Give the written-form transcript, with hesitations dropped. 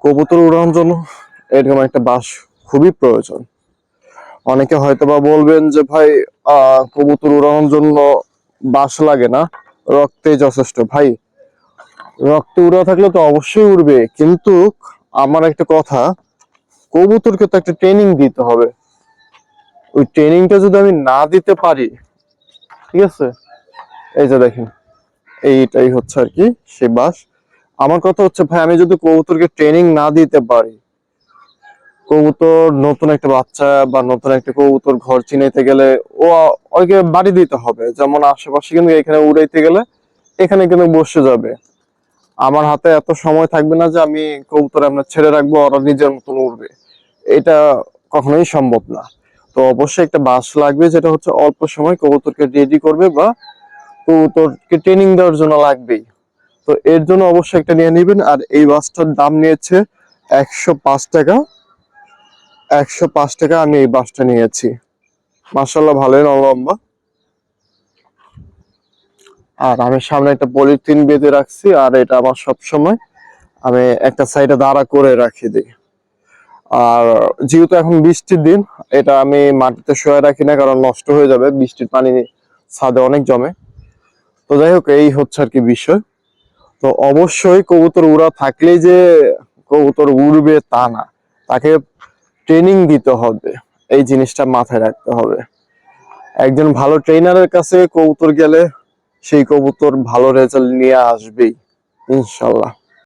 কবুতর উড়ানোর জন্য এরকম একটা বাস খুবই প্রয়োজন। অনেকে হয়তোবা বলবেন যে ভাই কবুতর উড়ানোর জন্য বাস লাগে না, রক্তে যথেষ্ট। ভাই, রক্তে উড়া থাকলে তো অবশ্যই উড়বে, কিন্তু আমার একটা কথা, কবুতরকে তো একটা ট্রেনিং দিতে হবে। ওই ট্রেনিংটা যদি আমি না দিতে পারি, ঠিক আছে, এই যে দেখেন, এইটাই হচ্ছে আর কি সে বাস। আমার কথা হচ্ছে ভাই, আমি যদি কবুতরকে ট্রেনিং না দিতে পারি, কবুতর নতুন একটা বাচ্চা বা নতুন একটা কবুতর ঘর চিনাইতে গেলে ও ওকে বাড়ি দিতে হবে। যেমন আশেপাশে কিন্তু এখানে উড়াইতে গেলে এখানে কিন্তু বসে যাবে, আমার হাতে এত সময় থাকবে না যে আমি কবুতর আমরা ছেড়ে রাখবো ওরা নিজের মতন উড়বে। এটা কখনোই সম্ভব না। তো অবশ্যই একটা বাস লাগবে, যেটা হচ্ছে অল্প সময় কবুতরকে রেডি করবে বা কবুতরকে ট্রেনিং দেওয়ার জন্য লাগবেই। তো এর জন্য অবশ্যই একটা নিয়ে নিবেন। আর এই বাসটার দাম নিয়েছে 105 টাকা। 105 টাকা আমি এই বাসটা নিয়েছি। মাশাআল্লাহ, ভালোই লম্বা। আর আমি সামনে একটা পলিথিন বেঁধে রাখছি, আর এটা আমার সব সময় আমি একটা সাইডে দাঁড়া করে রাখি দিই। আর যেহেতু এখন বৃষ্টির দিন, এটা আমি মাটিতে শুয়ে রাখি না, কারণ নষ্ট হয়ে যাবে, বৃষ্টির পানি ছাদে অনেক জমে। তো যাই হোক, এই হচ্ছে আর কি বিষয়। তো অবশ্যই কবুতর উড়া থাকলেই যে কবুতর উড়বে তা না, তাকে ট্রেনিং দিতে হবে, এই জিনিসটা মাথায় রাখতে হবে। একজন ভালো ট্রেনারের কাছে কবুতর গেলে সেই কবুতর ভালো রেজাল্ট নিয়ে আসবেই ইনশাল্লাহ।